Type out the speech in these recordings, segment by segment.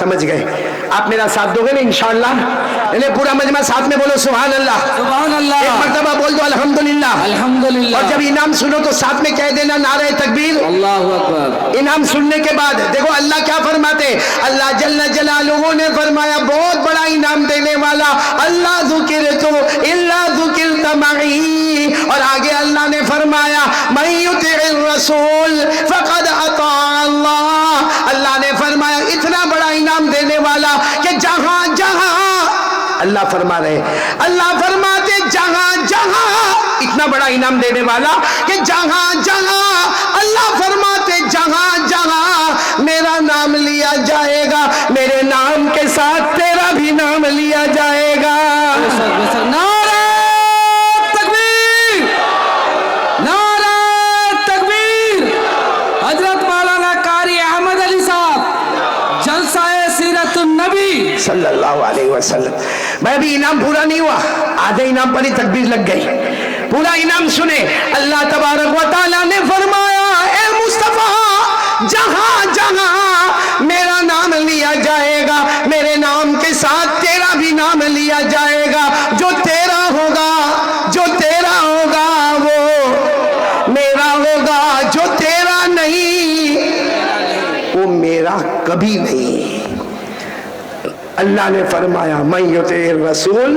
سمجھ گئے. آپ میرا ساتھ دو گے نا انشاءاللہ؟ انہیں پورا مجمع ساتھ میں بولو سبحان اللہ. سبحان اللہ. ایک مرتبہ بول دو الحمدللہ. الحمدللہ. اور جب انعام سنو تو ساتھ میں کہہ دینا نعرہ تکبیر. اللہ اکبر. انعام سننے کے بعد دیکھو اللہ کیا فرماتے, اللہ جل جلالہ نے فرمایا بہت بڑا انعام دینے والا, اللہ ذکرت الا ذکرت معی. اور آگے اللہ نے فرمایا من یطع الرسول فقد اطاع اللہ. اللہ نے فرمایا اتنا بڑا انعام دینے والا کہ جہاں جہاں اللہ فرما رہے, اللہ فرماتے جہاں جہاں, اتنا بڑا انعام دینے والا کہ جہاں جہاں, اللہ فرماتے جہاں جہاں میرا نام لیا جائے گا میرے نام کے ساتھ تیرا بھی نام لیا جائے گا. نعرہ تکبیر, نعرہ تکبیر. حضرت مولانا قاری احمد علی صاحب جلسہ سیرت النبی صلی اللہ علیہ وسلم. میں بھی انعام پورا نہیں ہوا, آدھے انعام پر ہی تکبیر لگ گئی. پورا انعام سنے, اللہ تبارک و تعالیٰ نے فرمایا اے مصطفیٰ جہاں جہاں میرا نام لیا جائے گا میرے نام کے ساتھ تیرا بھی نام لیا جائے گا. جو تیرا ہوگا, جو تیرا ہوگا وہ میرا ہوگا, جو تیرا نہیں وہ میرا کبھی نہیں. اللہ نے فرمایا من یطع الرسول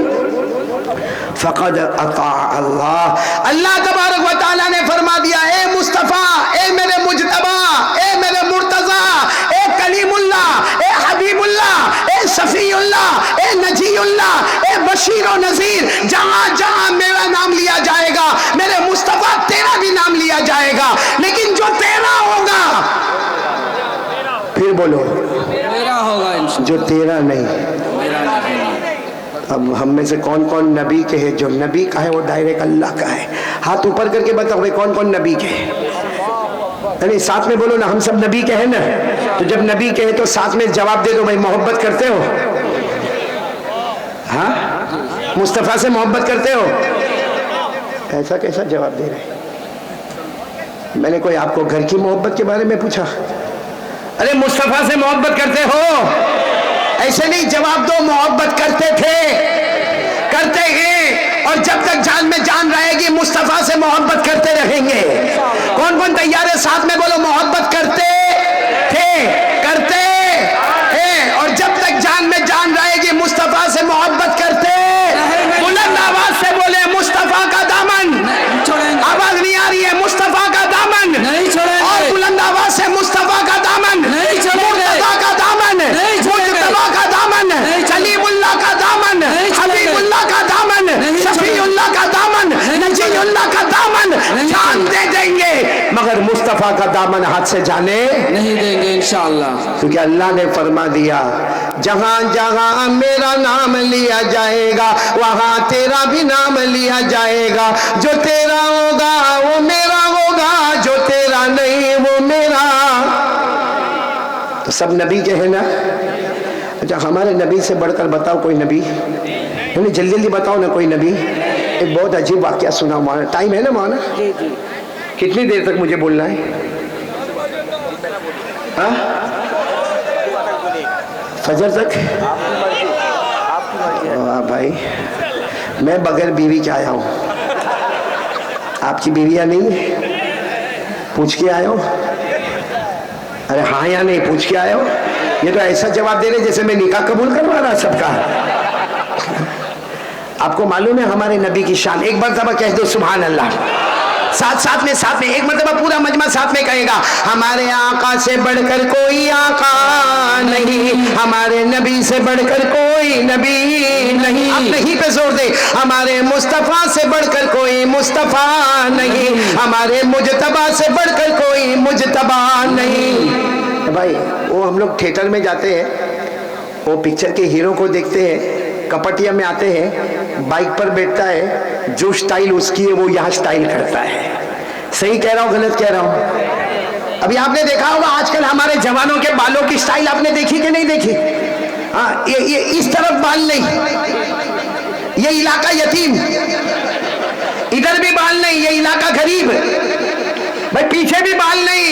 فقد اطاع اللہ. اللہ تبارک و تعالیٰ نے فرما دیا اے مصطفیٰ, اے میرے مجتبی, اے میرے مرتضی, اے کلیم اللہ, اے حبیب اللہ, اے صفی اللہ, اے نجی اللہ, اے بشیر و نذیر, جہاں جہاں میرا نام لیا جائے گا میرے مصطفیٰ تیرا بھی نام لیا جائے گا, لیکن جو تیرا ہوگا, پھر بولو میرا ہوگا انشاءاللہ. جو تیرا نہیں. میرا نہیں. اب ہم میں سے کون کون نبی کے ہیں؟ جو نبی کا ہے وہ ڈائریکٹ اللہ کا ہے. ہاتھ اوپر کر کے بتاؤ بھائی کون کون نبی کے ہیں؟ یعنی ساتھ میں بولو نا, ہم سب نبی کے ہیں نا. تو جب نبی کے ہیں تو ساتھ میں جواب دے دو بھائی محبت کرتے ہو؟ ہاں, مصطفیٰ سے محبت کرتے ہو؟ ایسا کیسا جواب دے رہے؟ میں نے کوئی آپ کو گھر کی محبت کے بارے میں پوچھا؟ ارے مصطفیٰ سے محبت کرتے ہو؟ ایسے نہیں, جواب دو محبت کرتے تھے, کرتے ہیں, اور جب تک جان میں جان رہے گی مصطفیٰ سے محبت کرتے رہیں گے. کون کون تیار ہے؟ ساتھ میں بولو محبت کرتے تھے, کرتے ہیں, اور جب تک جان میں جان رہے گی مصطفیٰ سے محبت کرتے. بلند آواز سے بولے مصطفیٰ کا دامن. آواز نہیں آ رہی ہے؟ مصطفیٰ کا دامن نہیں چھوڑیں گے. اور بلند آواز سے مصطفیٰ کا دامن, نہیں چھوڑیں گے. مرتضیٰ کا دامن, مجتبیٰ کا دامن, کلیم اللہ کا دامن, حبیب اللہ کا دامن, شفیع اللہ کا دامن, نجی اللہ کا دامن جان دے دیں گے, مگر مصطفیٰ کا دامن ہاتھ سے جانے نہیں دیں گے انشاءاللہ. کیونکہ اللہ نے فرما دیا جہاں جہاں میرا نام لیا جائے گا وہاں تیرا بھی نام لیا جائے گا. جو تیرا ہوگا وہ میرا ہوگا, جو تیرا نہیں وہ میرا. تو سب نبی کے ہیں نا. اچھا ہمارے نبی سے بڑھ کر بتاؤ کوئی نبی, یعنی جلدی جلدی بتاؤ نا کوئی نبی. ایک بہت عجیب واقعہ سنا مولانا. ٹائم ہے نا مولانا؟ کتنی دیر تک مجھے بولنا ہے؟ ہاں فجر تک؟ بھائی میں بغیر بیوی کے آیا ہوں, آپ کی بیویاں نہیں ہیں؟ پوچھ کے آئے ہو؟ ارے ہاں یا نہیں پوچھ کے آئے ہو؟ یہ تو ایسا جواب دے رہے جیسے میں نکاح قبول کروا رہا سب کا. آپ کو معلوم ہے ہمارے نبی کی شان؟ ایک مرتبہ کہہ دو سبحان اللہ. ساتھ میں ایک مرتبہ پورا مجمع ساتھ میں کہے گا ہمارے آقا سے بڑھ کر کوئی آقا نہیں, ہمارے نبی سے بڑھ کر کوئی نبی نہیں. اب نہیں پہ زور دے, ہمارے مصطفیٰ سے بڑھ کر کوئی مصطفیٰ نہیں, ہمارے مجتبی سے بڑھ کر کوئی مجتبی نہیں. بھائی وہ ہم لوگ تھیٹر میں جاتے ہیں, وہ پکچر کے ہیرو کو دیکھتے ہیں, کپٹیا میں آتے ہیں, بائک پر بیٹھتا ہے, جو سٹائل اس کی ہے وہ یہاں سٹائل کرتا ہے. صحیح کہہ رہا ہوں غلط کہہ رہا ہوں؟ ابھی آپ نے دیکھا ہوگا آج کل ہمارے جوانوں کے بالوں کی سٹائل آپ نے دیکھی کہ نہیں دیکھی؟ ہاں, یہ اس طرف بال نہیں, یہ علاقہ یتیم, ادھر بھی بال نہیں, یہ علاقہ غریب, بھائی پیچھے بھی بال نہیں,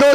2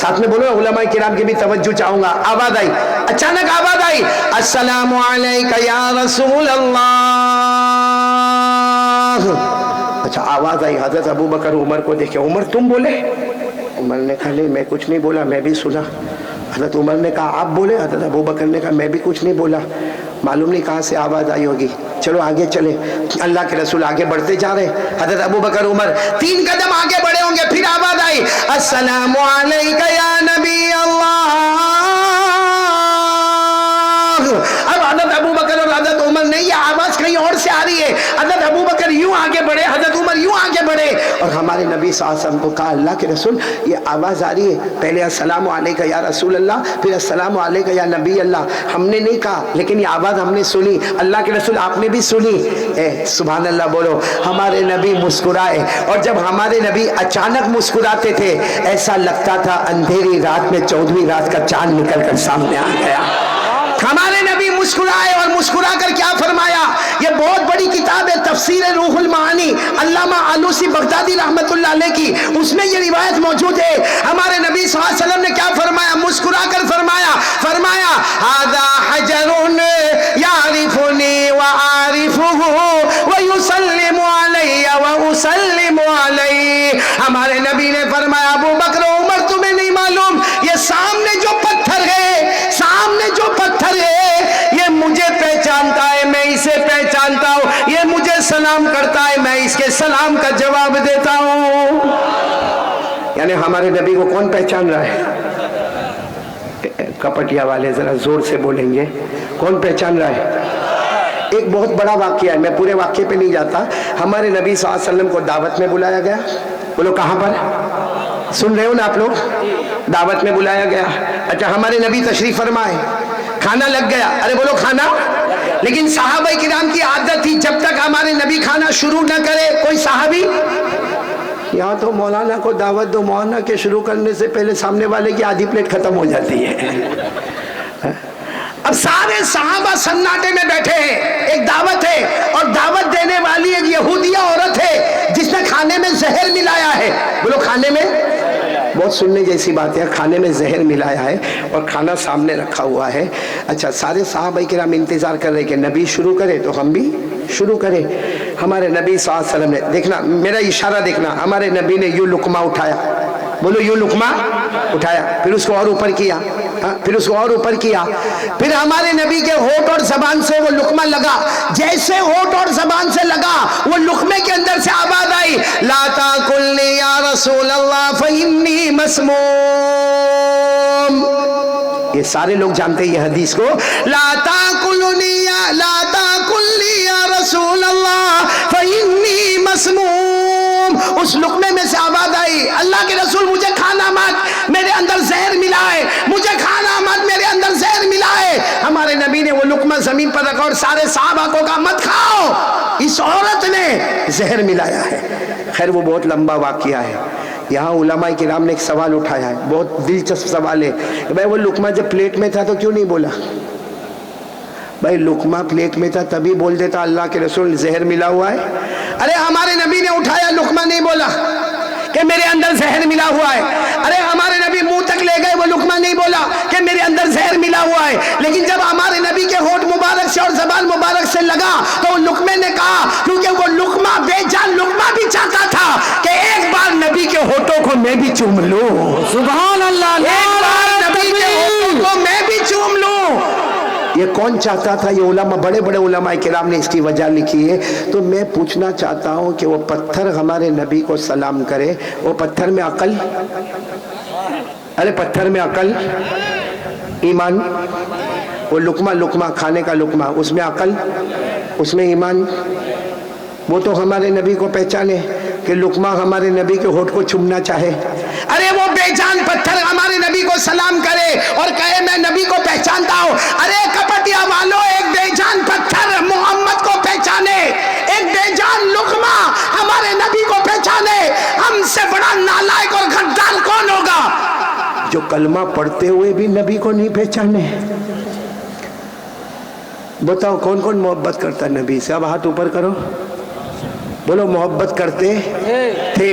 ساتھ میں بولو علماء کرام کی بھی توجہ چاہوں گا. آواز آئی, اچانک آواز آئی, السلام علیکہ یا رسول اللہ. اچھا آواز آئی, حضرت ابو بکر عمر کو دیکھے, عمر تم بولے؟ عمر نے کہا نہیں میں کچھ نہیں بولا, میں بھی سنا. حضرت عمر نے کہا آپ بولے؟ حضرت ابو بکر نے کہا میں بھی کچھ نہیں بولا. معلوم نہیں کہاں سے آواز آئی ہوگی, چلو آگے چلے. اللہ کے رسول آگے بڑھتے جا رہے, حضرت ابو بکر عمر 3 قدم آگے بڑھے ہوں گے, پھر آواز آئی السلام علیکہ یا نبی اللہ. اب حضرت ابو بکر اور حضرت عمر نے یہ آواز کہیں اور سے آ رہی ہے. حضرت ابو بکر یوں آگے بڑھے, حضرت عمر یوں آگے بڑھے, اور ہمارے نبی صلی اللہ علیہ وسلم کو کہا اللہ کے رسول یہ آواز آ رہی ہے, پہلے السلام علیکہ یا رسول اللہ, پھر السلام علیکہ یا نبی اللہ. ہم نے نہیں کہا لیکن یہ آواز ہم نے سنی, اللہ کے رسول آپ نے بھی سنی. سبحان اللہ بولو. ہمارے نبی مسکرائے, اور جب ہمارے نبی اچانک مسکراتے تھے ایسا لگتا تھا اندھیری رات میں 14ویں رات کا چاند نکل کر سامنے آ گیا. ہمارے نبی مسکرائے, اور مسکرا کر کیا فرمایا؟ یہ بہت بڑی کتاب ہے تفسیر روح المعانی, علامہ آلوسی بغدادی رحمت اللہ علیہ کی, اس میں یہ روایت موجود ہے. ہمارے نبی صلی اللہ علیہ وسلم نے کیا فرمایا؟ مسکرا کر فرمایا ھذا حجر یعرفنی وعارفہ ویسلم علی واسلم علیہ. ہمارے نبی نے فرمایا ابو بکر و عمر تمہیں نہیں معلوم یہ سامنے جو پتھر ہے یہ مجھے پہچانتا ہے, میں اسے پہچانتا ہوں, یہ مجھے سلام کرتا ہے, میں اس کے سلام کا جواب دیتا ہوں. یعنی ہمارے نبی کو کون پہچان رہا ہے؟ کپٹیا والے ذرا زور سے بولیں گے, کون پہچان رہا ہے؟ ایک بہت بڑا واقعہ ہے, میں پورے واقعے پہ نہیں جاتا. ہمارے نبی صلی اللہ علیہ وسلم کو دعوت میں بلایا گیا. بولو کہاں پر؟ سن رہے ہو نا آپ لوگ؟ دعوت میں بلایا گیا. اچھا ہمارے نبی تشریف فرمائے, کھانا لگ گیا. ارے بولو کھانا. لیکن صحابہ کرام کی عادت تھی جب تک ہمارے نبی کھانا شروع نہ کرے کوئی صحابی, یہاں تو مولانا کو دعوت دو, مولانا کے شروع کرنے سے پہلے سامنے والے کی آدھی پلیٹ ختم ہو جاتی ہے. اب سارے صحابہ سناٹے میں بیٹھے ہیں, ایک دعوت ہے, اور دعوت دینے والی ایک یہودیہ عورت ہے جس نے کھانے میں زہر ملایا ہے. بولو کھانے میں, بہت سننے جیسی بات ہے, کھانے میں زہر ملایا ہے اور کھانا سامنے رکھا ہوا ہے. اچھا سارے صحابہ کرام انتظار کر رہے کہ نبی شروع کرے تو ہم بھی شروع کریں. ہمارے نبی صلی اللہ علیہ وسلم نے, دیکھنا میرا اشارہ دیکھنا, ہمارے نبی نے یوں لقمہ اٹھایا. بولو یوں لقمہ اٹھایا, پھر اس کو اور اوپر کیا, پھر اس کو اور اوپر کیا, پھر ہمارے نبی کے ہونٹ اور زبان سے وہ لقمہ لگا. جیسے ہونٹ اور زبان سے لگا وہ لقمے کے اندر سے آواز آئی لا تاکلنی یا رسول اللہ فإنی مسموم. یہ سارے لوگ جانتے ہیں یہ حدیث کو, لا تاکلنی یا رسول اللہ فإنی مسموم. اس لقمے میں سے آواز آئی اللہ کے رسول مجھے کھانا مت, میرے اندر زہر ملا ہے, مجھے کھانا مت, میرے اندر زہر ملا ہے. ہمارے نبی نے وہ لقمہ زمین پر رکھا اور سارے صحابہ کو کہا مت کھاؤ, اس عورت نے زہر ملایا ہے. خیر وہ بہت لمبا واقعہ ہے. یہاں علماء کرام نے ایک سوال اٹھایا ہے, بہت دلچسپ سوال ہے. بھائی وہ لقمہ جب پلیٹ میں تھا تو کیوں نہیں بولا؟ بھائی لقمہ پلیٹ میں تھا تبھی بول دیتا اللہ کے رسول زہر ملا ہوا ہے. ارے ہمارے نبی نے اٹھایا لقمہ نہیں بولا کہ میرے اندر زہر ملا ہوا ہے. ارے ہمارے نبی منہ تک لے گئے, وہ لقمہ نہیں بولا کہ میرے اندر زہر ملا ہوا ہے. لیکن جب ہمارے نبی کے ہونٹ مبارک سے اور زبان مبارک سے لگا تو وہ لقمے نے کہا, کیونکہ وہ لقمہ بے جان لقمہ بھی چاہتا تھا کہ ایک بار نبی کے ہونٹوں کو میں بھی چوم لوں. سبحان اللہ, ایک بار نبی کے ہونٹوں کو میں بھی چوم لوں. یہ کون چاہتا تھا؟ یہ علماء, بڑے بڑے علماء کرام نے اس کی وجہ لکھی ہے. تو میں پوچھنا چاہتا ہوں کہ وہ پتھر ہمارے نبی کو سلام کرے, وہ پتھر میں عقل, ارے پتھر میں عقل, ایمان, وہ لقمہ کھانے کا لقمہ, اس میں عقل, اس میں ایمان. وہ تو ہمارے نبی کو پہچانے کہ لقمہ ہمارے نبی کے ہونٹ کو چومنا چاہے. ارے وہ بے جان پتھر ہمارے نبی کو سلام کرے اور کہے میں نبی کو پہچانتا ہوں. ارے کپٹیا والوں, ایک بے جان پتھر محمد کو پہچانے, ایک بے جان لقمہ ہمارے نبی کو پہچانے, ہم سے بڑا نالائق اور غدار کون ہوگا جو کلمہ پڑھتے ہوئے بھی نبی کو نہیں پہچانے؟ بتاؤ کون کون محبت کرتا نبی سے؟ اب ہاتھ اوپر کرو, بولو محبت کرتے تھے.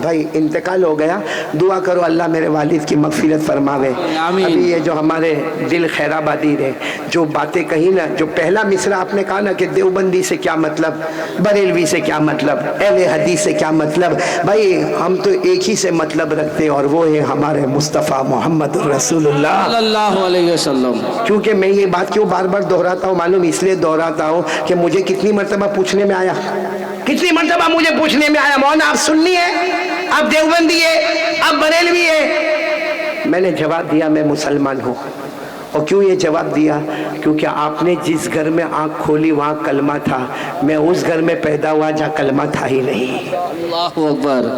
بھائی انتقال ہو گیا, دعا کرو اللہ میرے والد کی مغفرت فرماوے. آمین. ابھی یہ جو ہمارے دل خیرآبادی نے جو باتیں کہی نا, جو پہلا مصرع آپ نے کہا نا کہ دیوبندی سے کیا مطلب, بریلوی سے کیا مطلب, اہل حدیث سے کیا مطلب, بھائی ہم تو ایک ہی سے مطلب رکھتے ہیں, اور وہ ہے ہمارے مصطفیٰ محمد رسول اللہ صلی اللہ علیہ وسلم. کیونکہ میں یہ بات کیوں بار بار دہراتا ہوں معلوم اس لیے دہراتا ہوں کہ مجھے کتنی مرتبہ پوچھنے میں آیا, کتنی مرتبہ مجھے پوچھنے میں آیا, مولانا آپ سنی ہے, آپ دیوبندی ہے, آپ بریلوی ہے. میں نے جواب دیا میں مسلمان ہوں. اور کیوں یہ جواب دیا, کیونکہ آپ نے جس گھر میں آنکھ کھولی وہاں کلمہ تھا, میں اس گھر میں پیدا ہوا جہاں کلمہ تھا ہی نہیں. اللہ اکبر.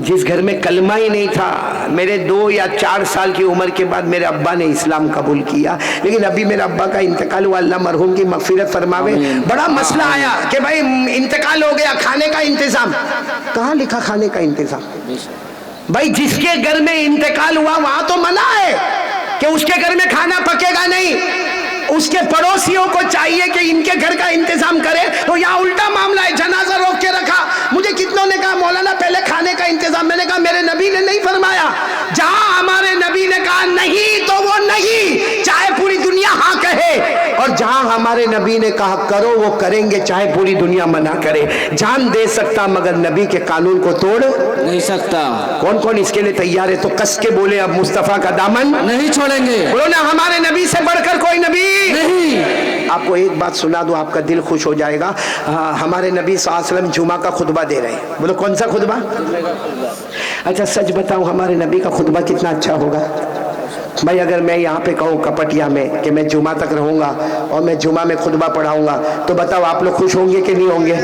جس گھر میں کلمہ ہی نہیں تھا, میرے 2 یا 4 سال کی عمر کے بعد میرے ابا نے اسلام قبول کیا, لیکن ابھی میرے ابا کا انتقال ہوا, اللہ مرحوم کی مغفرت فرماوے. بڑا مسئلہ آیا کہ بھائی انتقال ہو گیا, کھانے کا انتظام کہاں لکھا, کھانے کا انتظام. بھائی جس کے گھر میں انتقال ہوا وہاں تو منع ہے کہ اس کے گھر میں کھانا پکے گا نہیں, اس کے پڑوسیوں کو چاہیے کہ ان کے گھر کا انتظام کرے. تو یہاں الٹا معاملہ ہے, جنازہ روک کے رکھا. مجھے کتنوں نے کہا مولانا پہلے کھانے کا انتظام, میں نے کہا میرے نبی نے نہیں فرمایا. جہاں ہمارے نبی نے کہا نہیں تو وہ نہیں, چاہے پوری دنیا ہاں کہے, اور جہاں ہمارے نبی نے کہا کرو وہ کریں گے, چاہے پوری دنیا منع کرے. جان دے سکتا مگر نبی کے قانون کو توڑ نہیں سکتا. کون کون اس کے لیے تیار ہے؟ تو کس کے بولے اب مصطفیٰ کا دامن نہیں چھوڑیں گے. بولو نا, ہمارے نبی سے بڑھ کر کوئی نبی نہیں. آپ کو ایک بات سنا دوں, آپ کا دل خوش ہو جائے گا. ہمارے نبی صلی اللہ علیہ وسلم جمعہ کا خطبہ دے رہے ہیں. بولو کون سا خطبہ؟ اچھا سچ بتاؤں ہمارے نبی کا خطبہ کتنا اچھا ہوگا. بھائی اگر میں یہاں پہ کہوں کپٹیا میں کہ میں جمعہ تک رہوں گا اور میں جمعہ میں خطبہ پڑھاؤں گا, تو بتاؤ آپ لوگ خوش ہوں گے کہ نہیں ہوں گے؟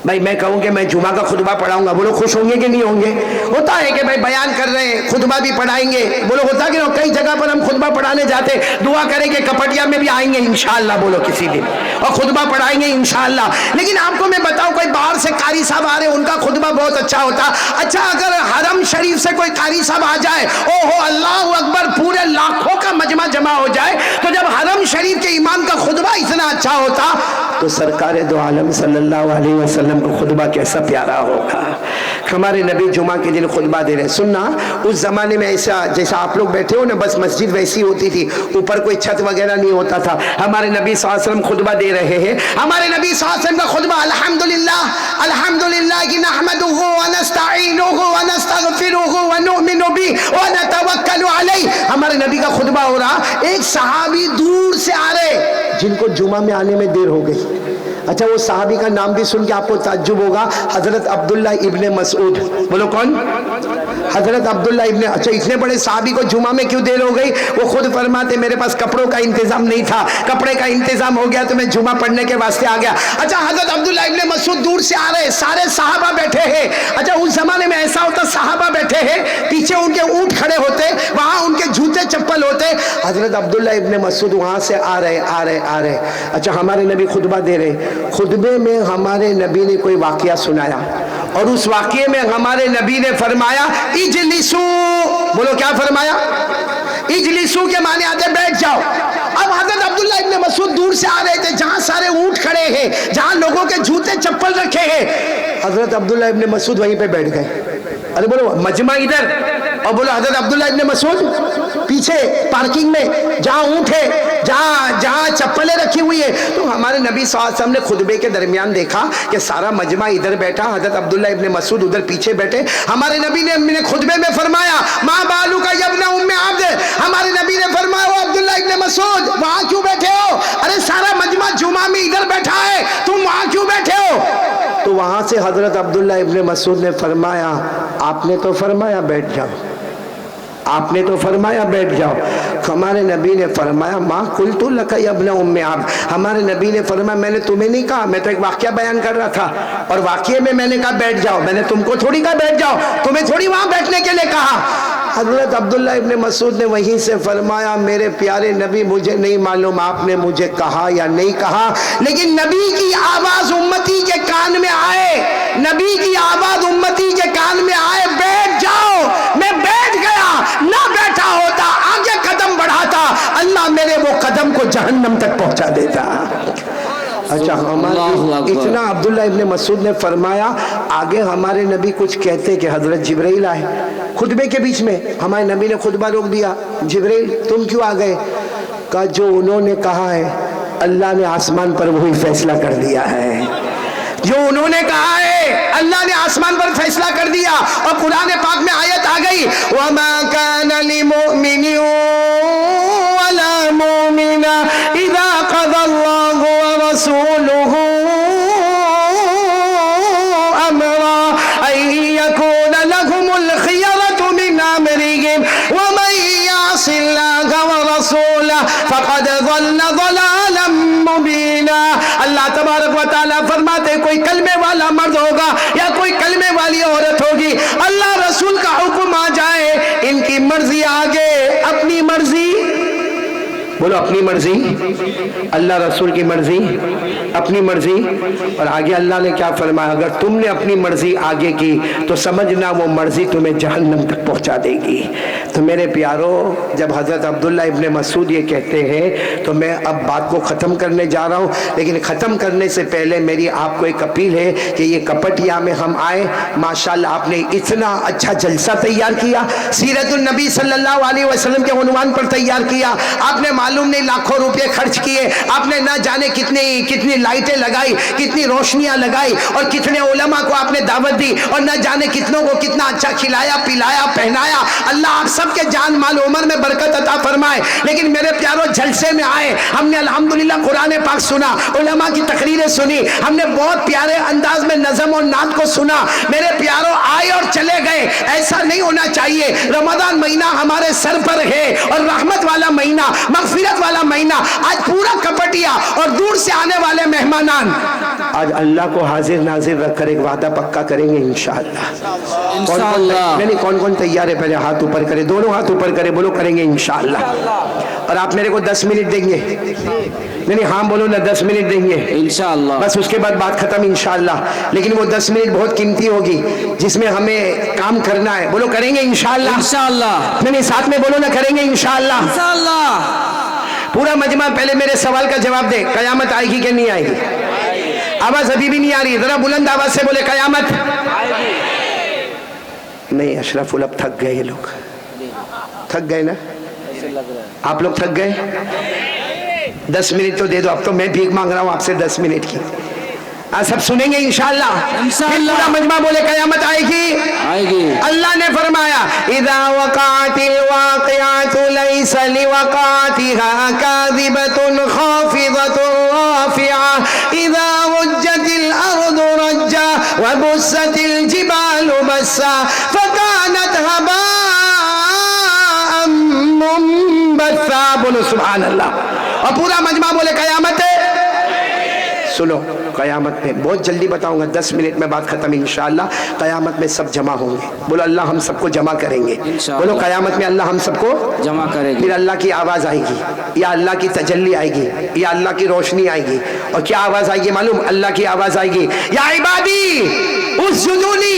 بھائی میں کہوں کہ میں جمعہ کا خطبہ پڑھاؤں گا, بولو خوش ہوں گے کہ نہیں ہوں گے؟ ہوتا ہے کہ بھائی بیان کر رہے ہیں, خطبہ بھی پڑھائیں گے, بولو ہوتا کہ کئی جگہ پر ہم خطبہ پڑھانے جاتے, دعا کریں گے کپٹیا میں بھی آئیں گے انشاءاللہ, بولو کسی دن, اور خطبہ پڑھائیں گے انشاءاللہ. لیکن آپ کو میں بتاؤں کوئی باہر سے قاری صاحب آ رہے, ان کا خطبہ بہت اچھا ہوتا. اچھا اگر حرم شریف سے کوئی قاری صاحب آ جائے, او ہو اللہ اکبر, پورے لاکھوں کا مجمع جمع ہو جائے, تو جب حرم شریف کے امام کا خطبہ اتنا اچھا ہوتا تو سرکار دو عالم صلی اللہ علیہ وسلم کو خطبہ کیسا پیارا ہوگا. ہمارے نبی جمعہ کے دن خطبہ دے رہے. سننا, اس زمانے میں ایسا جیسا آپ لوگ بیٹھے ہو نا, بس مسجد ویسی ہوتی تھی, اوپر کوئی چھت وغیرہ نہیں ہوتا تھا. ہمارے نبی صلی اللہ علیہ وسلم خطبہ دے رہے ہیں. ہمارے نبی صلی اللہ علیہ وسلم کا خطبہ الحمدللہ الحمدللہ کی نحمدہ ونستعینہ ونستغفرہ ونؤمن بہ ونتوکل علیہ. ہمارے نبی کا خطبہ ہو رہا, ایک صحابی دور سے آ رہے جن کو جمعہ میں آنے میں دیر ہو گئی. اچھا وہ صحابی کا نام بھی سن کے آپ کو تعجب ہوگا, حضرت عبداللہ ابن مسعود. بولو کون؟ حضرت عبداللہ ابن. اچھا اتنے بڑے صحابی کو جمعہ میں کیوں دیر ہو گئی؟ وہ خود فرماتے میرے پاس کپڑوں کا انتظام نہیں تھا, کپڑے کا انتظام ہو گیا تو میں جمعہ پڑھنے کے واسطے آ گیا. اچھا حضرت عبداللہ ابن مسعود دور سے آ رہے, سارے صحابہ بیٹھے ہیں. اچھا اس زمانے میں ایسا ہوتا, صحابہ بیٹھے ہیں, پیچھے ان کے اونٹ کھڑے ہوتے, وہاں ان کے جوتے چپل ہوتے. حضرت عبداللہ ابن مسعود وہاں سے آ رہے. اچھا ہمارے نبی خطبہ دے رہے, خطبے میں ہمارے نبی نے کوئی واقعہ سنایا, اور اس واقعے میں ہمارے نبی نے فرمایا اجلسو. بولو کیا فرمایا؟ اجلسو کے معنی آتے بیٹھ جاؤ. اب حضرت عبداللہ ابن مسعود دور سے آ رہے تھے, جہاں سارے اونٹ کھڑے ہیں, جہاں لوگوں کے جوتے چپل رکھے ہیں, حضرت عبداللہ ابن مسعود وہیں پہ بیٹھ گئے. ارے بولو مجمع ادھر, اور بولو حضرت عبداللہ ابن مسعود پیچھے پارکنگ میں جہاں اونٹ ہے, جہاں چپلیں رکھی ہوئی ہے. تو ہمارے نبی صلی اللہ علیہ وسلم نے خطبے کے درمیان دیکھا کہ سارا مجمع ادھر بیٹھا, حضرت عبداللہ ابن مسعود ادھر پیچھے بیٹھے. ہمارے نبی نے خطبے میں فرمایا ما بالو کا ابن ام عبد. ہمارے نبی نے فرمایا وہ عبداللہ ابن مسعود وہاں کیوں بیٹھے ہو؟ ارے سارا مجمع جمعہ میں ادھر بیٹھا ہے, تم وہاں کیوں بیٹھے ہو؟ تو وہاں سے حضرت عبداللہ ابن مسعود نے فرمایا آپ نے تو فرمایا بیٹھ جاؤ, آپ نے تو فرمایا بیٹھ جاؤ. ہمارے نبی نے فرمایا ما قلت لک یا ابن ام عبد. ہمارے نبی نے فرمایا میں نے تمہیں نہیں کہا, میں تو ایک واقعہ بیان کر رہا تھا, اور واقعے میں میں نے کہا بیٹھ جاؤ, میں نے تم کو تھوڑی کہا بیٹھ جاؤ, تمہیں تھوڑی وہاں بیٹھنے کے لیے کہا. حضرت عبداللہ ابن مسعود نے وہیں سے فرمایا میرے پیارے نبی مجھے نہیں معلوم آپ نے مجھے کہا یا نہیں کہا, لیکن نبی کی آواز امتی کے کان میں آئے, نبی کی آواز امتی کے کان میں آئے بیٹھ جاؤ. میں بیٹھ گیا, نہ بیٹھا ہوتا آگے قدم بڑھاتا, اللہ میرے وہ قدم کو جہنم تک پہنچا دیتا. اچھا اللہ ہمارے اکبر۔ اتنا عبداللہ ابن مسعود نے فرمایا آگے ہمارے نبی کچھ کہتے کہ حضرت جبرائیل آئے خطبے کے بیچ میں، ہمارے نبی نے خطبہ روک دیا، جبرائیل تم کیوں آ گئے؟ کہا جو انہوں نے کہا ہے اللہ نے آسمان پر وہی فیصلہ کر دیا ہے، جو انہوں نے کہا ہے اللہ نے آسمان پر فیصلہ کر دیا۔ اور قرآن پاک میں آیت آ گئی وَمَا كَانَ لِمُؤْمِنٍ وَلَا مُؤْمِنَةٍ إِذَا قَضَى اللَّهُ وَرَسُولُهُ أَمْرًا أَن يَكُونَ لَهُمُ الْخِيَرَةُ مِنْ أَمْرِهِمْ وَمَن يَعْصِ اللَّهَ وَرَسُولَهُ فَقَدْ ضَلَّ ضَلَالًا مُبِينًا۔ اللہ تبارک و تعالیٰ فرماتے کوئی کلمے والا مرد ہوگا یا کوئی کلمے والی عورت ہوگی، اللہ رسول کا حکم آ جائے، ان کی مرضی آگے، اپنی مرضی، بولو اپنی مرضی، اللہ رسول کی مرضی، اپنی مرضی۔ اور آگے اللہ نے کیا فرمایا؟ اگر تم نے اپنی مرضی آگے کی تو سمجھنا وہ مرضی تمہیں جہنم تک پہنچا دے گی۔ تو میرے پیارو، جب حضرت عبداللہ ابن مسعود یہ کہتے ہیں تو میں اب بات کو ختم کرنے جا رہا ہوں، لیکن ختم کرنے سے پہلے میری آپ کو ایک اپیل ہے کہ یہ کپٹیا میں ہم آئے، ماشاءاللہ آپ نے اتنا اچھا جلسہ تیار کیا، سیرت النبی صلی اللہ علیہ وسلم کے عنوان پر تیار کیا، آپ نے معلوم نہیں لاکھوں روپے خرچ کیے، آپ نے نہ جانے کتنی لائٹیں لگائی، کتنی روشنیاں لگائی، اور کتنے علماء کو آپ نے دعوت دی، اور نہ جانے کتنوں کو کتنا اچھا کھلایا پلایا پہنایا۔ اللہ آپ سب کے جان مال عمر میں برکت عطا فرمائے۔ لیکن میرے پیاروں، جلسے میں آئے، ہم نے الحمدللہ قرآن پاک سنا، علماء کی تقریریں سنی، ہم نے بہت پیارے انداز میں نظم اور نعت کو سنا۔ میرے پیاروں، آئے اور چلے گئے، ایسا نہیں ہونا چاہیے۔ رمضان مہینہ ہمارے سر پر ہے، اور رحمت والا مہینہ، مغفرت والا مہینہ۔ آج پورا کپٹیا اور دور سے آنے والے مہمانان آج اللہ کو حاضر ناظر رکھ کر ایک وعدہ پکا کریں گے انشاءاللہ۔ انشاءاللہ۔ نہیں، کون کون تیار ہے؟ پہلے ہاتھ اوپر کرے، دونوں ہاتھ اوپر کرے، بولو کریں گے انشاءاللہ۔ اور آپ میرے کو 10 منٹ دیں گے؟ نہیں ہاں بولو نا، 10 منٹ دیں گے انشاءاللہ۔ بس، اس کے بعد بات ختم انشاءاللہ۔ لیکن وہ 10 منٹ بہت قیمتی ہوگی جس میں ہمیں کام کرنا ہے، بولو کریں گے انشاءاللہ۔ انشاءاللہ۔ نہیں ساتھ میں بولو نا، کریں گے انشاءاللہ۔ انشاءاللہ۔ پورا مجمع پہلے میرے سوال کا جواب دے، قیامت آئے گی کہ نہیں آئے گی؟ آواز ابھی بھی نہیں آ رہی، ذرا بلند آواز سے بولے قیامت نہیں۔ اشرف اب تھک گئے، یہ لوگ تھک گئے نا؟ آپ لوگ تھک گئے؟ 10 منٹ تو دے دو، اب تو میں بھیک مانگ رہا ہوں آپ سے 10 منٹ کی۔ سب سنیں گے انشاءاللہ؟ انشاءاللہ۔ پورا مجمع بولے قیامت آئے گی؟ آئے گی۔ اللہ نے فرمایا اذا وقعت الواقعات ليس لوقعتها كاذبة خافضة رافعة اذا رجت الارض رجا وبست الجبال بسا فكانت هباء منبثا۔ بولو سبحان اللہ۔ اور پورا مجمع بولے قیامت ہے۔ سنو، قیامت میں بہت جلدی بتاؤں گا، 10 منٹ میں بات ختم انشاءاللہ۔ قیامت میں سب جمع ہوں گے، بولو اللہ ہم سب کو جمع کریں گے۔ انشاءاللہ۔ بولو قیامت میں اللہ ہم سب کو جمع کرے گی۔ پھر اللہ کی آواز آئے گی، یا اللہ کی تجلی آئے گی، یا اللہ کی روشنی آئے گی۔ اور کیا آواز آئے گی معلوم؟ اللہ کی آواز آئے گی، یا عبادی اسجدونی۔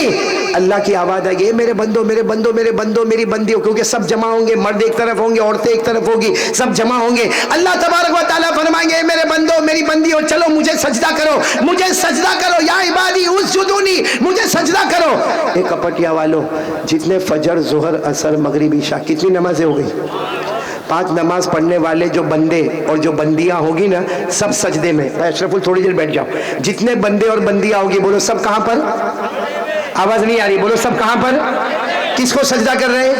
اللہ کی آواز آئے گی، میرے بندو میرے بندو میرے بندو میری بندیوں، کیونکہ سب جمع ہوں گے، مرد ایک طرف ہوں گے، عورتیں ایک طرف ہوگی، سب جمع ہوں گے۔ اللہ تبارک و تعالیٰ فرمائیں گے میرے بندو میری بندیوں، چلو مجھے سجدہ کرو، مجھے سجدہ کرو، یا عبادی اسجدونی، مجھے سجدہ کرو۔ ایک کپٹیا والو، جتنے فجر ظہر عصر مغرب عشاء کتنی نمازیں ہو گئی؟ 5 نماز پڑھنے والے جو بندے اور جو بندیاں ہوگی نا، سب سجدے میں۔ اشرف تھوڑی دیر بیٹھ جاؤ۔ جتنے بندے اور بندیاں ہوگی، بولو سب کہاں پر؟ آواز نہیں آ رہی، بولو سب کہاں پر؟ کس کو سجدہ کر رہے ہیں؟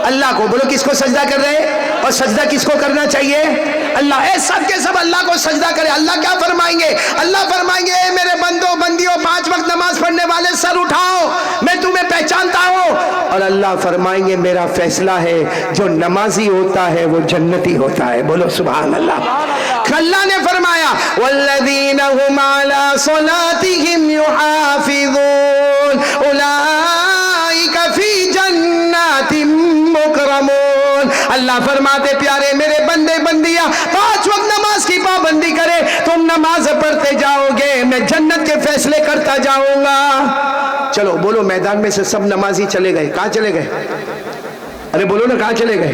اللہ کو۔ بولو کس کو سجدہ کر رہے ہیں؟ اور سجدہ کس کو کرنا چاہیے؟ اللہ۔ اے سب کے سب اللہ کو سجدہ کرے۔ اللہ کیا فرمائیں گے؟ اللہ فرمائیں گے اے میرے بندوں بندیوں، 5 وقت نماز پڑھنے والے سر اٹھاؤ، میں تمہیں پہچانتا ہوں۔ اور اللہ فرمائیں گے میرا فیصلہ ہے، جو نمازی ہوتا ہے وہ جنتی ہوتا ہے۔ بولو سبحان اللہ۔ اللہ نے فرمایا والذین هم علی صلاتهم یحافظون اولئک فی جنات مکرمون۔ اللہ فرماتے پیارے میرے بندے بندیاں، 5 وقت نماز کی پابندی کرے، تم نماز پڑھتے جاؤ گے، میں جنت کے فیصلے کرتا جاؤں گا۔ چلو بولو، میدان میں سے سب نمازی چلے گئے، کہاں چلے گئے؟ ارے بولو نا، کہاں چلے گئے؟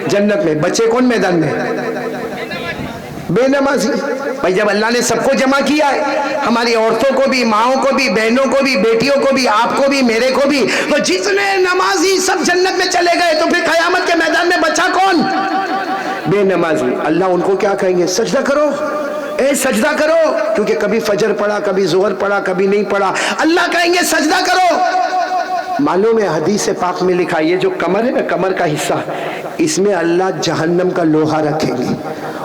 جنت میں۔ بچے کون میدان میں؟ بے نمازی. بھائی جب اللہ نے سب کو جمع کیا ہے, ہماری عورتوں کو بھی, ماؤں کو بھی, بہنوں کو بھی, بیٹیوں کو بھی, آپ کو بھی, میرے کو بھی, تو جتنے نمازی سب جنت میں چلے گئے, تو پھر قیامت کے میدان میں بچا کون؟ بے نمازی. اللہ ان کو کیا کہیں گے؟ سجدہ کرو, اے سجدہ کرو, کیونکہ کبھی فجر پڑھا, کبھی ظہر پڑھا, کبھی نہیں پڑھا. اللہ کہیں گے سجدہ کرو. معلوم ہے حدیث پاک میں لکھا, یہ جو کمر ہے نا, کمر کا حصہ, اس میں اللہ جہنم کا لوہا رکھیں گے.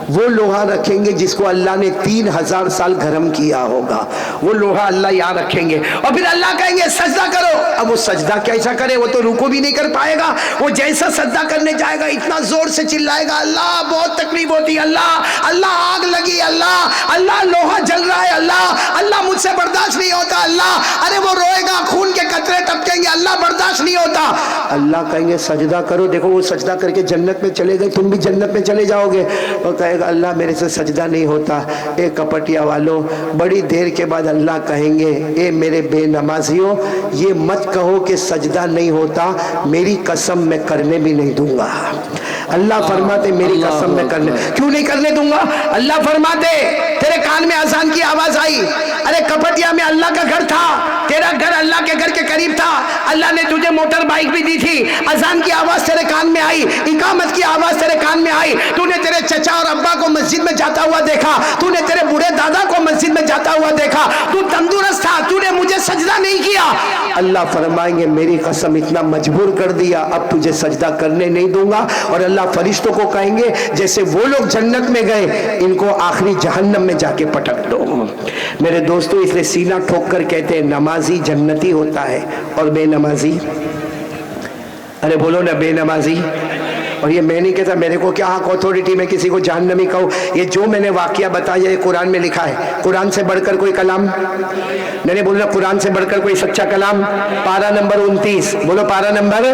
وہ لوہا رکھیں گے جس کو اللہ نے 3000 سال گرم کیا ہوگا, وہ لوہا اللہ یہاں رکھیں گے, اور پھر اللہ کہیں گے سجدہ کرو. اب وہ سجدہ کیسا کرے؟ وہ تو رکوع بھی نہیں کر پائے گا. وہ جیسا سجدہ کرنے جائے گا اتنا زور سے چلائے گا, اللہ بہت تکلیف ہوتی ہے, اللہ اللہ آگ لگی, اللہ اللہ لوہا جل رہا ہے, اللہ اللہ مجھ سے برداشت نہیں ہوتا, اللہ ارے وہ روئے گا, خون کے قطرے ٹپکیں گے, اللہ برداشت نہیں ہوتا. اللہ کہیں گے سجدہ کرو. دیکھو وہ سجدہ کر کے جنت میں چلے گئے, تم بھی جنت میں چلے جاؤ گے. اور کہے گا اللہ میرے سے سجدہ نہیں ہوتا. اے کپٹیا والو, بڑی دیر کے بعد اللہ کہیں گے اے میرے بے نمازیوں, یہ مت کہو کہ سجدہ نہیں ہوتا, میری قسم میں کرنے بھی نہیں دوں گا. اللہ فرماتے میری قسم میں کرنے, کیوں نہیں کرنے دوں گا؟ اللہ فرماتے تیرے کان میں اذان کی آواز آئی, ارے کپٹیا میں اللہ کا گھر تھا, تیرا گھر اللہ کے گھر کے قریب تھا, اللہ نے تجھے موٹر بائک بھی دی تھی, اذان کی آواز تیرے کان میں آئی, اقامت کی آواز تیرے کان میں آئی, تو نے تیرے چچا اور ابا کو مسجد میں جاتا ہوا دیکھا, تو نے تیرے بوڑھے دادا کو مسجد میں جاتا ہوا دیکھا, تو تندرست تھا, تو نے مجھے سجدہ نہیں کیا. اللہ فرمائیں گے میری قسم اتنا مجبور کر دیا, اب تجھے سجدہ کرنے نہیں دوں گا. اور اللہ فرشتوں کو کہیں گے جیسے وہ لوگ جنت میں گئے, ان کو آخری جہنم میں جا کے پٹک دو. میرے دوستو, اس لیے سینہ ٹھوک کر کہتے ہیں نمازی جنتی ہوتا ہے, اور بے نمازی, ارے بولو نا, بے نمازی. اور یہ میں نہیں کہتا, میرے کو کیا حق اتھارٹی میں کسی کو جہنمی کہوں. یہ جو میں نے واقعہ بتایا یہ قرآن میں لکھا ہے. قرآن سے بڑھ کر کوئی کلام میں نے بولا, قرآن سے بڑھ کر کوئی سچا کلام. پارہ نمبر 29, بولو پارہ نمبر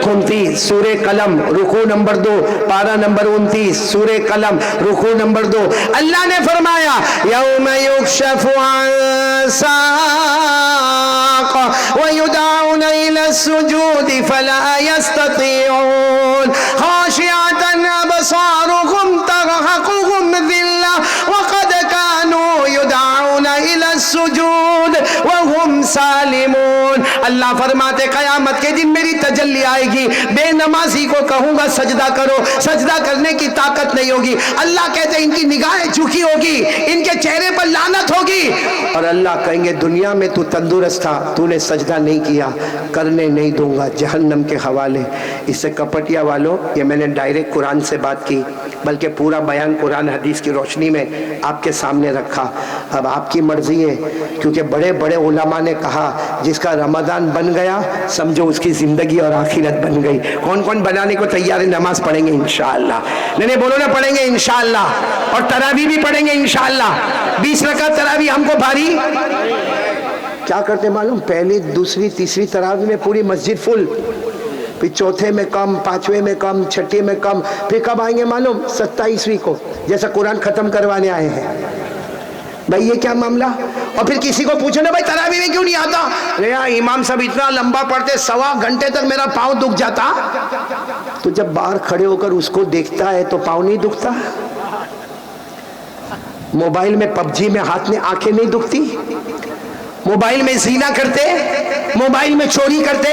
29, سورہ قلم, رکوع نمبر 2, پارہ نمبر 29, سورہ قلم, رکوع نمبر 2. اللہ نے فرمایا یوم یکشف عن ساق ویدعون الی السجود فلا یستطیعون خاشعة أبصارهم ترهقهم ذلة وقد كانوا يدعون إلى السجود وهم سالمون. اللہ فرماتے قیامت کے دن میری تجلی آئے گی, بے نمازی کو کہوں گا سجدہ کرو, سجدہ کرنے کی طاقت نہیں ہوگی. اللہ کہتے ہیں ان کی نگاہیں جھکی ہوگی, ان کے چہرے پر لعنت ہوگی. اور اللہ کہیں گے دنیا میں تو تندرست تھا, تو نے سجدہ نہیں کیا, کرنے نہیں دوں گا, جہنم کے حوالے. اس سے کپٹیا والوں, یہ میں نے ڈائریکٹ قرآن سے بات کی, بلکہ پورا بیان قرآن حدیث کی روشنی میں آپ کے سامنے رکھا. اب آپ کی مرضی ہے, کیونکہ بڑے بڑے علماء نے کہا جس کا رمضان بن گیا سمجھو اس کی زندگی اور آخرت بن گئی. کون کون بنانے کو تیار ہے؟ نماز پڑھیں گے انشاءاللہ. نہیں بولو نا, پڑھیں گے انشاءاللہ, اور تراویح بھی پڑھیں گے انشاءاللہ. 20 رکعت تراویح ہم کو بھاری. کیا کرتے معلوم, پہلی دوسری تیسری تراویح میں پوری مسجد فل, پھر چوتھے میں کم, پانچویں میں کم, چھٹے میں کم, پھر کب آئیں گے معلوم؟ 27ویں کو, جیسا قرآن ختم کروانے آئے ہیں. بھائی یہ کیا معاملہ؟ اور پھر کسی کو پوچھو نا بھائی تراویح میں کیوں نہیں آتا, ارے امام صاحب اتنا لمبا پڑھتے, 1.25 گھنٹے تک میرا پاؤں دکھ جاتا. تو جب باہر کھڑے ہو کر اس کو دیکھتا ہے تو پاؤں نہیں دکھتا؟ موبائل میں PUBG میں ہاتھ میں آنکھیں نہیں دکھتی؟ موبائل میں زنا کرتے, موبائل میں چوری کرتے,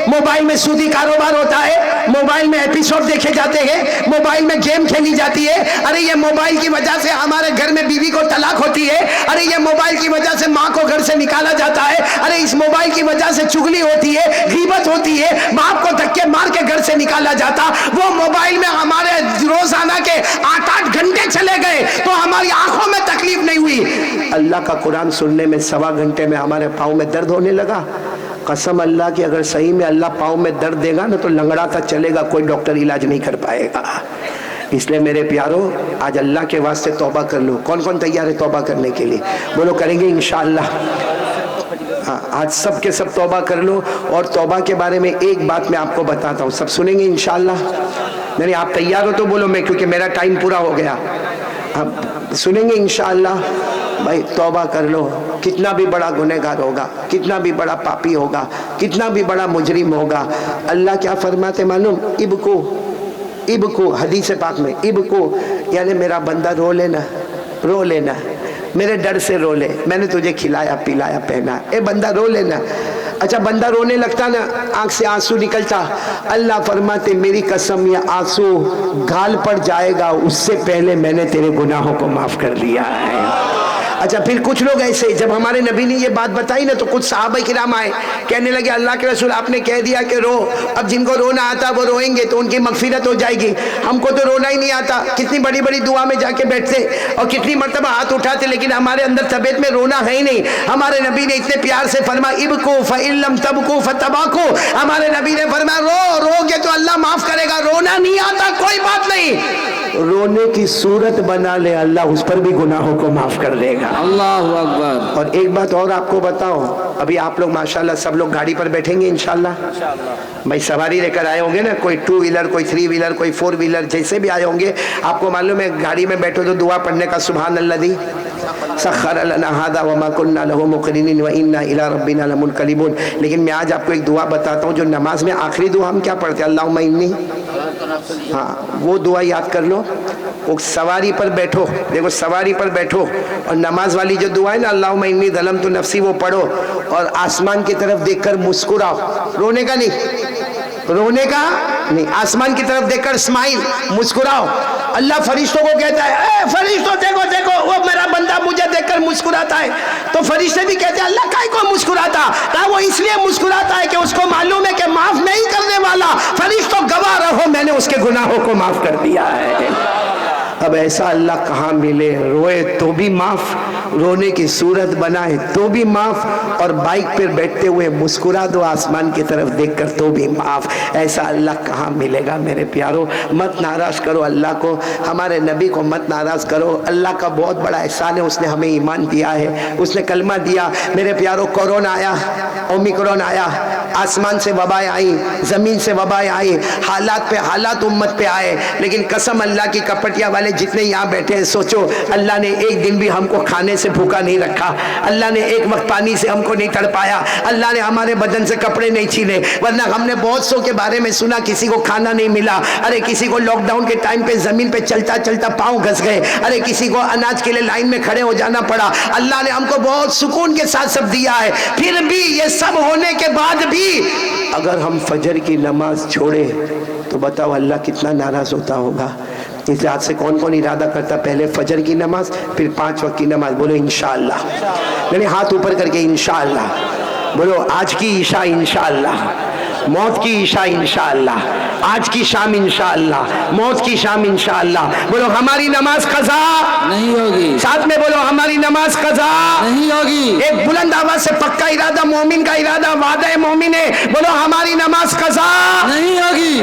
موبائل میں سودی کاروبار ہوتا ہے, موبائل میں ایپیسوڈ دیکھے جاتے ہیں, موبائل میں گیم کھیلی جاتی ہے. ارے یہ موبائل کی وجہ سے ہمارے گھر میں بیوی کو طلاق ہوتی ہے. ارے یہ موبائل کی وجہ سے ماں کو گھر سے نکالا جاتا ہے. ارے اس موبائل کی وجہ سے چغلی ہوتی ہے, غیبت ہوتی ہے, باپ کو دھکے مار کے گھر سے نکالا جاتا. وہ موبائل میں ہمارے روزانہ کے 8 گھنٹے چلے گئے تو ہماری آنکھوں میں تکلیف نہیں ہوئی. اللہ کا قرآن سننے میں 1.25 گھنٹے میں ہمارے پاؤں میں درد ہونے لگا. قسم اللہ کی اگر صحیح میں اللہ پاؤں میں درد دے گا نا تو لنگڑاتا چلے گا, کوئی ڈاکٹر علاج نہیں کر پائے گا. اس لیے میرے پیارو آج اللہ کے واسطے توبہ کر لو. کون کون تیار ہے توبہ کرنے کے لیے؟ بولو کریں گے انشاءاللہ. آج سب کے سب توبہ کر لو. اور توبہ کے بارے میں ایک بات میں آپ کو بتاتا ہوں, سب سنیں گے انشاءاللہ. نہیں آپ تیار ہو تو بولو, میں کیونکہ میرا ٹائم پورا ہو گیا. اب سنیں گے انشاءاللہ. بھائی توبہ کر لو. کتنا بھی بڑا گنہگار ہوگا, کتنا بھی بڑا پاپی ہوگا, کتنا بھی بڑا مجرم ہوگا, اللہ کیا فرماتے معلوم؟ ابکو حدیث پاک میں, ابکو یعنی میرا بندہ رو لینا میرے ڈر سے رو لے، میں نے تجھے کھلایا پلایا پہنا، اے بندہ رو لینا۔ اچھا بندہ رونے لگتا نا، آنکھ سے آنسو نکلتا، اللہ فرماتے میری قسم یہ آنسو گال پر جائے گا اس سے پہلے میں نے تیرے گناہوں کو معاف کر دیا ہے۔ اچھا پھر کچھ لوگ ایسے جب ہمارے نبی نے یہ بات بتائی نا تو کچھ صحابہ کرام آئے، کہنے لگے اللہ کے رسول آپ نے کہہ دیا کہ رو، اب جن کو رونا آتا وہ روئیں گے تو ان کی مغفرت ہو جائے گی، ہم کو تو رونا ہی نہیں آتا، کتنی بڑی بڑی دعا میں جا کے بیٹھتے اور کتنی مرتبہ ہاتھ اٹھاتے لیکن ہمارے اندر طبیعت میں رونا ہے ہی نہیں۔ ہمارے نبی نے اتنے پیار سے فرمایا ابکو فإن لم تبکو فتباکو، ہمارے نبی نے فرمایا رو گے تو اللہ معاف کرے گا، رونا نہیں آتا کوئی بات نہیں، رونے کی صورت بنا لے اللہ اس پر بھی گناہوں کو معاف کر دے گا۔ اللہ اکبر۔ اور ایک بات اور آپ کو بتاؤ، ابھی آپ لوگ ماشاءاللہ سب لوگ گاڑی پر بیٹھیں گے انشاءاللہ، بھائی سواری لے کر آئے ہوں گے نا، کوئی 2 ویلر کوئی 3 ویلر کوئی 4 ویلر جیسے بھی آئے ہوں گے، آپ کو معلوم ہے گاڑی میں بیٹھو تو دعا پڑھنے کا سبحان الذی سخر لنا ھذا وما كنا له مقرنین وانا الى ربنا لمنقلبون۔ لیکن میں آج آپ کو ایک دعا بتاتا ہوں جو نماز میں آخری دعا ہم کیا پڑھتے ہیں، اللہم انی، ہاں وہ دعا یاد کر لو، وہ سواری پر بیٹھو، دیکھو سواری پر بیٹھو اور نماز والی جو دعا ہے نا اللہم انی ظلمت نفسی وہ پڑھو اور آسمان کی طرف دیکھ کر مسکراؤ، رونے کا نہیں، آسمان کی طرف دیکھ کر اسمائل، مسکراؤ۔ اللہ فرشتوں کو کہتا ہے اے فرشتوں دیکھو وہ میرا بندہ مجھے دیکھ کر مسکراتا ہے، تو فرشتے بھی کہتے ہیں اللہ کائے کو مسکراتا، وہ اس لیے مسکراتا ہے کہ اس کو معلوم ہے کہ معاف نہیں کرنے والا، فرشتوں گواہ رہو میں نے اس کے گناہوں کو معاف کر دیا ہے۔ اب ایسا اللہ کہاں ملے، روئے تو بھی معاف، رونے کی صورت بنائے تو بھی معاف، اور بائک پر بیٹھتے ہوئے مسکرا دو آسمان کی طرف دیکھ کر تو بھی معاف، ایسا اللہ کہاں ملے گا میرے پیارو۔ مت ناراض کرو اللہ کو، ہمارے نبی کو مت ناراض کرو، اللہ کا بہت بڑا احسان ہے، اس نے ہمیں ایمان دیا ہے، اس نے کلمہ دیا۔ میرے پیارو کورونا آیا، اومیکرون آیا، آسمان سے وبائیں آئیں، زمین سے وبائیں آئیں، حالات پہ حالات امت پہ آئے، لیکن قسم اللہ کی کپٹیا والے جتنے یہاں بیٹھے ہیں سوچو اللہ نے ایک دن بھی ہم کو کھانے سے بھوکا نہیں رکھا، اللہ نے ایک وقت پانی سے ہم کو نہیں تڑپایا، اللہ نے ہمارے بدن سے کپڑے نہیں چھینے، ورنہ ہم نے بہت سو کے بارے میں سنا کسی کو کھانا نہیں ملا، ارے کسی کو لاک ڈاؤن کے ٹائم پہ زمین پہ چلتا چلتا پاؤں گھس گئے، ارے کسی کو اناج کے لیے لائن میں کھڑے ہو جانا پڑا، اللہ نے ہم کو بہت سکون کے ساتھ سب دیا ہے، پھر بھی یہ سب ہونے کے بعد بھی اگر ہم فجر کی نماز چھوڑے تو بتاؤ اللہ کتنا ناراض ہوتا ہوگا۔ اس لیے آج سے کون کون ارادہ کرتا پہلے فجر کی نماز پھر 5 وقت کی نماز، بولو انشاءاللہ، یعنی ہاتھ اوپر کر کے انشاءاللہ، بولو آج کی عشاء انشاءاللہ، موت کی عشاء انشاءاللہ، آج کی شام انشاءاللہ، موت کی شام انشاءاللہ، بولو ہماری نماز قضا نہیں ہوگی، ساتھ میں بولو ہماری نماز قضا نہیں ہوگی، ایک بلند آواز سے پکا ارادہ، مومن کا ارادہ، وعدہ مومن ہے، بولو ہماری نماز قضا نہیں ہوگی۔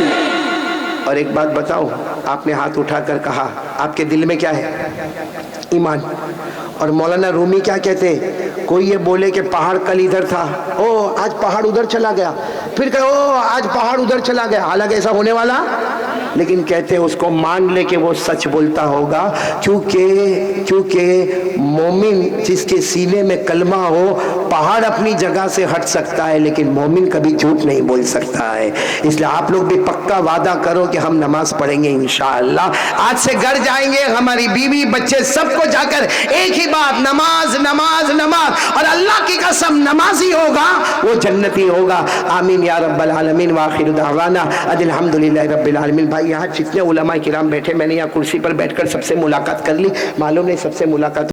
اور ایک بات بتاؤ، آپ نے ہاتھ اٹھا کر کہا آپ کے دل میں کیا ہے، ایمان، اور مولانا رومی کیا کہتے ہیں، کوئی یہ بولے کہ پہاڑ کل ادھر تھا، او آج پہاڑ ادھر چلا گیا، پھر کہ او آج پہاڑ ادھر چلا گیا، حالانکہ ایسا ہونے والا، لیکن کہتے ہیں اس کو مان لے کہ وہ سچ بولتا ہوگا، کیونکہ مومن جس کے سینے میں کلمہ ہو پہاڑ اپنی جگہ سے ہٹ سکتا ہے لیکن مومن کبھی جھوٹ نہیں بول سکتا ہے۔ اس لیے آپ لوگ بھی پکا وعدہ کرو کہ ہم نماز پڑھیں گے انشاءاللہ، آج سے گھر جائیں گے، ہماری بیوی بچے سب کو جا کر ایک ہی بات، نماز نماز نماز، اور اللہ کی قسم نمازی ہوگا وہ جنتی ہوگا۔ آمین یا رب العالمین، وآخر دعوانا الحمدللہ رب العالمین۔ بھائی یہاں جتنے علماء کرام بیٹھے، میں نے یہاں کرسی پر بیٹھ کر سب سے ملاقات کر لی، معلوم نہیں سب سے ملاقات